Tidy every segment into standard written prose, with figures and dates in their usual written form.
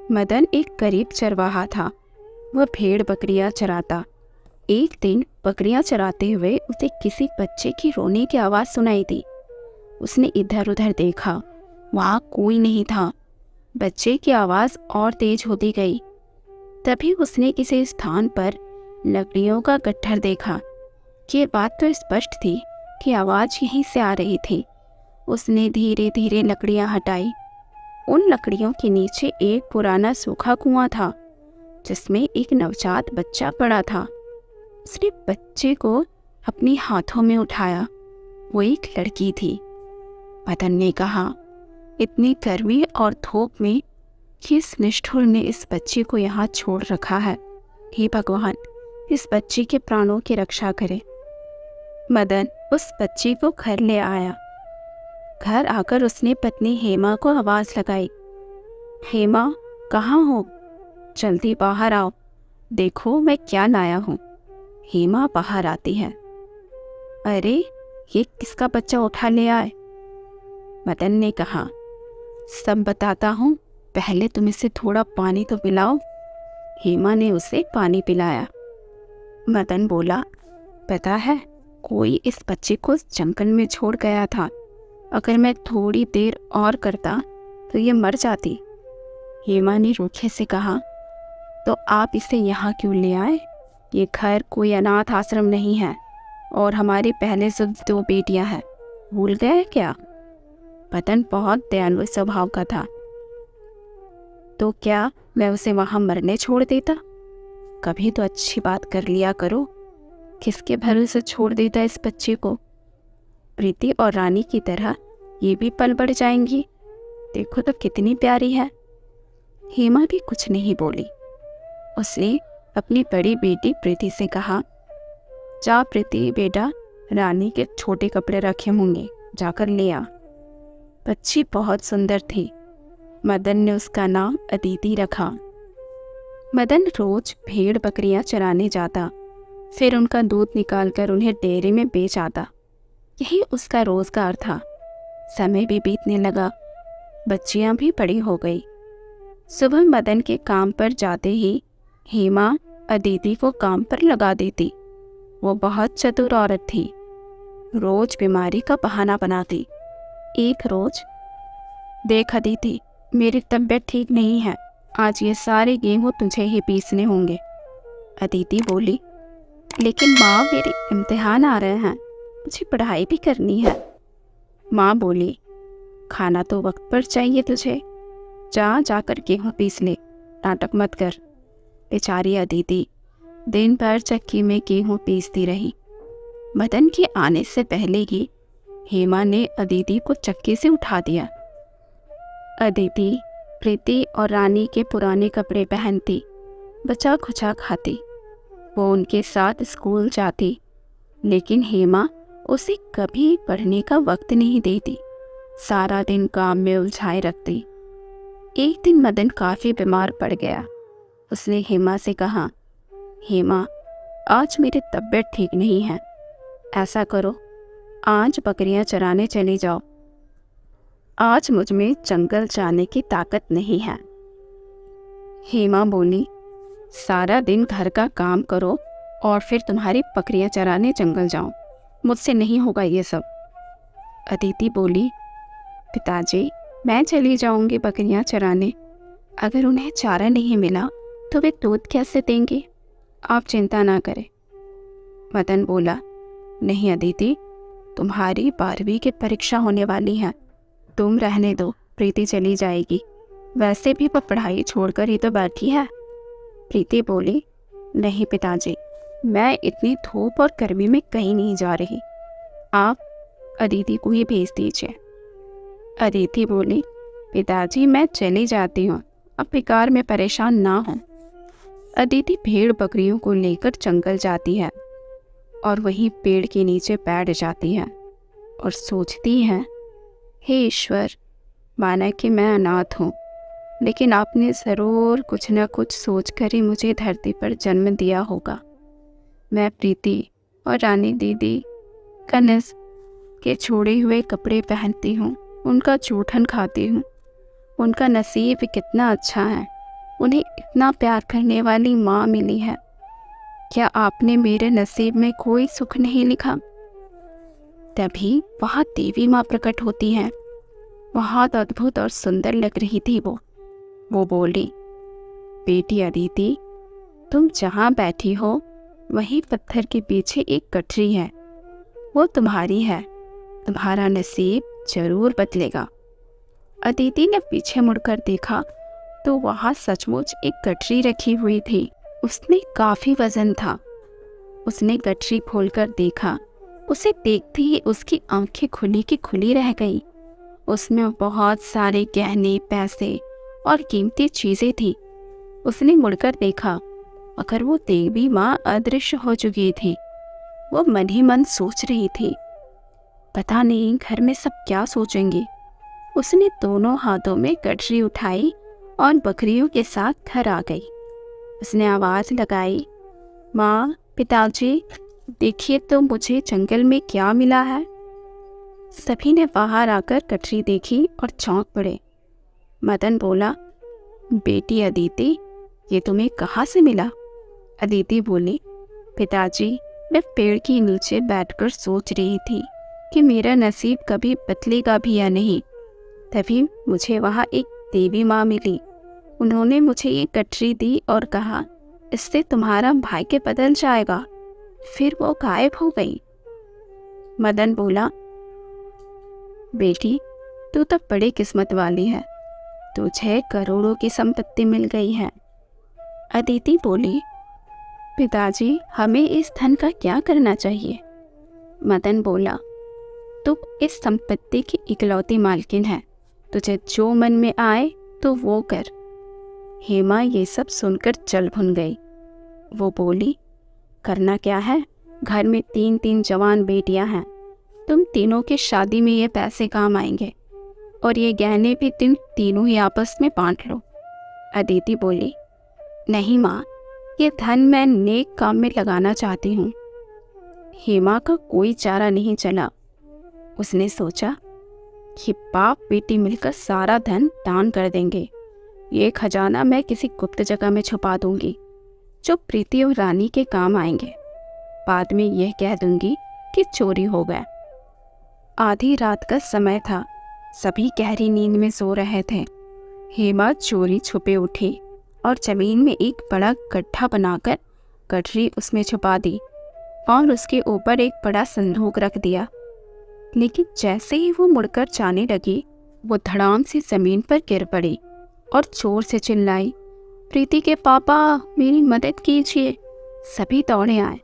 मदन एक गरीब चरवाहा था। वह भेड़ बकरियां चराता। एक दिन बकरियां चराते हुए उसे किसी बच्चे की रोने की आवाज़ सुनाई दी। उसने इधर उधर देखा, वहाँ कोई नहीं था। बच्चे की आवाज़ और तेज होती गई। तभी उसने किसी स्थान पर लकड़ियों का गट्ठर देखा। ये बात तो स्पष्ट थी कि आवाज़ यहीं से आ रही थी। उसने धीरे धीरे लकड़ियां हटाई। उन लकड़ियों के नीचे एक पुराना सूखा कुआं था, जिसमें एक नवजात बच्चा पड़ा था। उसने बच्चे को अपने हाथों में उठाया। वो एक लड़की थी। मदन ने कहा, इतनी गर्मी और धूप में किस निष्ठुर ने इस बच्चे को यहाँ छोड़ रखा है। हे भगवान, इस बच्चे के प्राणों की रक्षा करे। मदन उस बच्चे को घर ले आया। घर आकर उसने पत्नी हेमा को आवाज़ लगाई, हेमा, कहाँ हो? जल्दी बाहर आओ, देखो मैं क्या लाया हूँ। हेमा बाहर आती है। अरे, ये किसका बच्चा उठा ले आए? मदन ने कहा, सब बताता हूँ, पहले तुम इसे थोड़ा पानी तो पिलाओ। हेमा ने उसे पानी पिलाया। मदन बोला, पता है, कोई इस बच्चे को जंगल में छोड़ गया था। अगर मैं थोड़ी देर और करता तो ये मर जाती। हेमा ने रूखे से कहा, तो आप इसे यहाँ क्यों ले आए? ये घर कोई अनाथ आश्रम नहीं है और हमारी पहले से 2 बेटियां हैं, भूल गए क्या? मदन बहुत दयालु स्वभाव का था। तो क्या मैं उसे वहाँ मरने छोड़ देता? कभी तो अच्छी बात कर लिया करो। किसके भरोसे छोड़ देता इस बच्चे को? प्रीति और रानी की तरह ये भी पल बढ़ जाएंगी। देखो तो कितनी प्यारी है। हेमा भी कुछ नहीं बोली। उसने अपनी बड़ी बेटी प्रीति से कहा, जा प्रीति बेटा, रानी के छोटे कपड़े रखे होंगे, जाकर ले आ। बच्ची बहुत सुंदर थी। मदन ने उसका नाम अदिति रखा। मदन रोज भेड़ बकरियां चराने जाता, फिर उनका दूध निकालकर उन्हें डेयरी में बेच आता। यही उसका रोजगार था। समय भी बीतने लगा, बच्चियां भी बड़ी हो गई। सुबह मदन के काम पर जाते ही हेमा अदिति को काम पर लगा देती। वो बहुत चतुर औरत थी। रोज बीमारी का बहाना बनाती। एक रोज, देख अदिति, मेरी तबीयत ठीक नहीं है, आज ये सारे गेहूं तुझे ही पीसने होंगे। अदिति बोली, लेकिन माँ, मेरे इम्तिहान आ रहे हैं, मुझे पढ़ाई भी करनी है। माँ बोली, खाना तो वक्त पर चाहिए तुझे, जाकर गेहूं पीस ले, नाटक मत कर। बेचारी अदिति दिन भर चक्की में गेहूं पीसती रही। मदन के आने से पहले ही हेमा ने अदिति को चक्की से उठा दिया। अदिति प्रीति और रानी के पुराने कपड़े पहनती, बचा खुचा खाती। वो उनके साथ स्कूल जाती, लेकिन हेमा उसे कभी पढ़ने का वक्त नहीं देती। सारा दिन काम में उलझाए रखती। एक दिन मदन काफ़ी बीमार पड़ गया। उसने हेमा से कहा, हेमा, आज मेरी तबीयत ठीक नहीं है। ऐसा करो, आज बकरियां चराने चली जाओ। आज मुझ में जंगल जाने की ताकत नहीं है। हेमा बोली, सारा दिन घर का काम करो और फिर तुम्हारी बकरियां चराने जंगल जाओ, मुझसे नहीं होगा ये सब। अदिति बोली, पिताजी, मैं चली जाऊंगी बकरियां चराने। अगर उन्हें चारा नहीं मिला तो वे दूध कैसे देंगे? आप चिंता ना करें। मदन बोला, नहीं अदिति, तुम्हारी 12वीं की परीक्षा होने वाली है, तुम रहने दो, प्रीति चली जाएगी। वैसे भी वह पढ़ाई छोड़कर ही तो बैठी है। प्रीति बोली, नहीं पिताजी, मैं इतनी धूप और गर्मी में कहीं नहीं जा रही, आप अदिति को ही भेज दीजिए। अदिति बोली, पिताजी मैं चली जाती हूँ, अब बेकार में परेशान ना हो। अदिति भेड़ बकरियों को लेकर जंगल जाती है और वहीं पेड़ के नीचे बैठ जाती है और सोचती है, हे ईश्वर, माना कि मैं अनाथ हूँ, लेकिन आपने ज़रूर कुछ न कुछ सोच कर ही मुझे धरती पर जन्म दिया होगा। मैं प्रीति और रानी दीदी कनस के छोड़े हुए कपड़े पहनती हूँ, उनका जूठन खाती हूँ। उनका नसीब कितना अच्छा है, उन्हें इतना प्यार करने वाली माँ मिली है। क्या आपने मेरे नसीब में कोई सुख नहीं लिखा? तभी वहाँ देवी माँ प्रकट होती है। बहुत अद्भुत और सुंदर लग रही थी वो बोली, बेटी अदिति, तुम जहाँ बैठी हो वहीं पत्थर के पीछे एक गठरी है, वो तुम्हारी है, तुम्हारा नसीब जरूर बदलेगा। अदिति ने पीछे मुड़कर देखा तो वहाँ सचमुच एक गठरी रखी हुई थी। उसमें काफी वजन था। उसने गठरी खोलकर देखा। उसे देखते ही उसकी आंखें खुली की खुली रह गईं। उसमें बहुत सारे गहने, पैसे और कीमती चीजें थी। उसने मुड़कर देखा, मगर वो देवी माँ अदृश्य हो चुकी थी। वो मन ही मन सोच रही थी, पता नहीं घर में सब क्या सोचेंगे। उसने दोनों हाथों में गठरी उठाई और बकरियों के साथ घर आ गई। उसने आवाज लगाई, माँ, पिताजी, देखिए तो मुझे जंगल में क्या मिला है। सभी ने बाहर आकर गठरी देखी और चौंक पड़े। मदन बोला, बेटी अदिति, ये तुम्हें कहाँ से मिला? अदिति बोली, पिताजी, मैं पेड़ के नीचे बैठकर सोच रही थी कि मेरा नसीब कभी बदलेगा भी या नहीं। तभी मुझे वहाँ एक देवी माँ मिली। उन्होंने मुझे ये गठरी दी और कहा, इससे तुम्हारा भाग्य बदल जाएगा। फिर वो गायब हो गई। मदन बोला, बेटी, तू तो बड़ी किस्मत वाली है, तुझे करोड़ों की संपत्ति मिल गई है। अदिति बोली, पिताजी, हमें इस धन का क्या करना चाहिए? मदन बोला, तू इस संपत्ति की इकलौती मालकिन है, तुझे जो मन में आए तो वो कर। हेमा ये सब सुनकर चल भुन गई। वो बोली, करना क्या है? घर में 3 जवान बेटियां हैं, तुम तीनों की शादी में ये पैसे काम आएंगे और ये गहने भी तुम तीनों ही आपस में बांट लो। अदिति बोली, नहीं माँ, ये धन मैं नेक काम में लगाना चाहती हूँ। हेमा का कोई चारा नहीं चला। उसने सोचा कि बाप बेटी मिलकर सारा धन दान कर देंगे। ये खजाना मैं किसी गुप्त जगह में छुपा दूंगी जो प्रीति और रानी के काम आएंगे। बाद में यह कह दूंगी कि चोरी हो गया। आधी रात का समय था। सभी गहरी नींद में सो रहे थे। हेमा चोरी छुपे उठी और जमीन में एक बड़ा गड्ढा बनाकर गठरी उसमें छुपा दी और उसके ऊपर एक बड़ा संदूक रख दिया। लेकिन जैसे ही वो मुड़कर जाने लगी, वो धड़ाम से जमीन पर गिर पड़ी और जोर से चिल्लाई, प्रीति के पापा, मेरी मदद कीजिए। सभी दौड़े आए।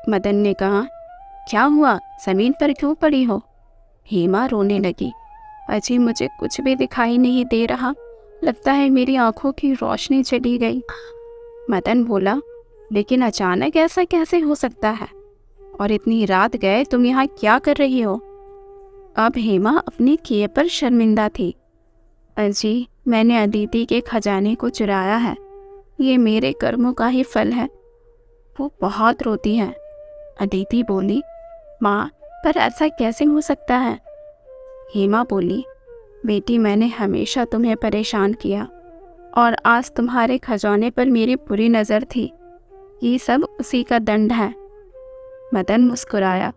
मदन ने कहा, क्या हुआ, जमीन पर क्यों पड़ी हो? हेमा रोने लगी, अजी मुझे कुछ भी दिखाई नहीं दे रहा, लगता है मेरी आंखों की रोशनी चली गई। मदन बोला, लेकिन अचानक ऐसा कैसे हो सकता है? और इतनी रात गए तुम यहाँ क्या कर रही हो? अब हेमा अपने किए पर शर्मिंदा थी। अजी, मैंने अदिति के खजाने को चुराया है, ये मेरे कर्मों का ही फल है। वो बहुत रोती है। अदिति बोली, माँ, पर ऐसा कैसे हो सकता है? हेमा बोली, बेटी, मैंने हमेशा तुम्हें परेशान किया और आज तुम्हारे खजाने पर मेरी बुरी नज़र थी। ये सब उसी का दंड है। मदन मुस्कुराया,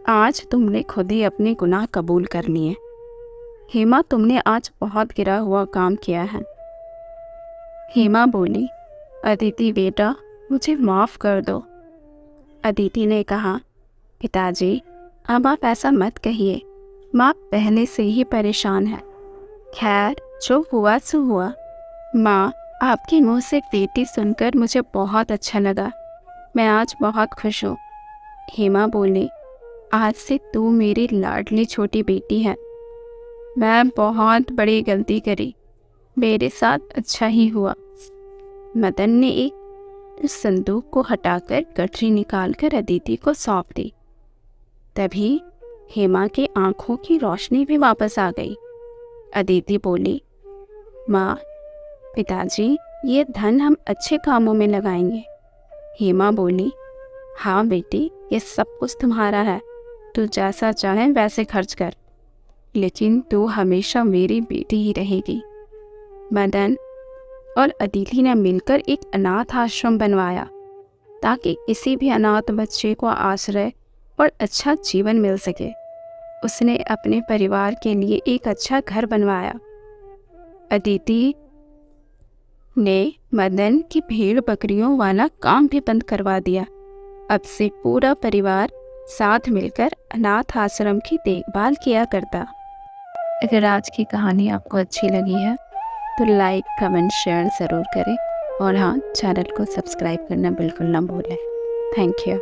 आज तुमने खुद ही अपने गुनाह कबूल कर लिए। हेमा, तुमने आज बहुत गिरा हुआ काम किया है। हेमा बोली, अदिति बेटा, मुझे माफ़ कर दो। अदिति ने कहा, पिताजी, अब आप ऐसा मत कहिए, माँ पहले से ही परेशान है। खैर, जो हुआ सो हुआ। माँ, आपके मुंह से बेटी सुनकर मुझे बहुत अच्छा लगा। मैं आज बहुत खुश हूँ। हेमा बोली, आज से तू मेरी लाडली छोटी बेटी है। मैं बहुत बड़ी गलती करी, मेरे साथ अच्छा ही हुआ। मदन ने एक उस संदूक को हटाकर गठरी निकालकर अदिति को सौंप दी। तभी हेमा की आंखों की रोशनी भी वापस आ गई। अदिति बोली, माँ, पिताजी, ये धन हम अच्छे कामों में लगाएंगे। हेमा बोली, हाँ बेटी, ये सब कुछ तुम्हारा है, तू जैसा चाहे वैसे खर्च कर, लेकिन तू हमेशा मेरी बेटी ही रहेगी। मदन, और अदिति ने मिलकर एक अनाथ आश्रम बनवाया ताकि किसी भी अनाथ बच्चे को आश्रय और अच्छा जीवन मिल सके। उसने अपने परिवार के लिए एक अच्छा घर बनवाया। अदिति ने मदन की भेड़ बकरियों वाला काम भी बंद करवा दिया। अब से पूरा परिवार साथ मिलकर अनाथ आश्रम की देखभाल किया करता। अगर आज की कहानी आपको अच्छी लगी है तो लाइक, कमेंट, शेयर ज़रूर करें और हाँ, चैनल को सब्सक्राइब करना बिल्कुल ना भूलें। Thank you.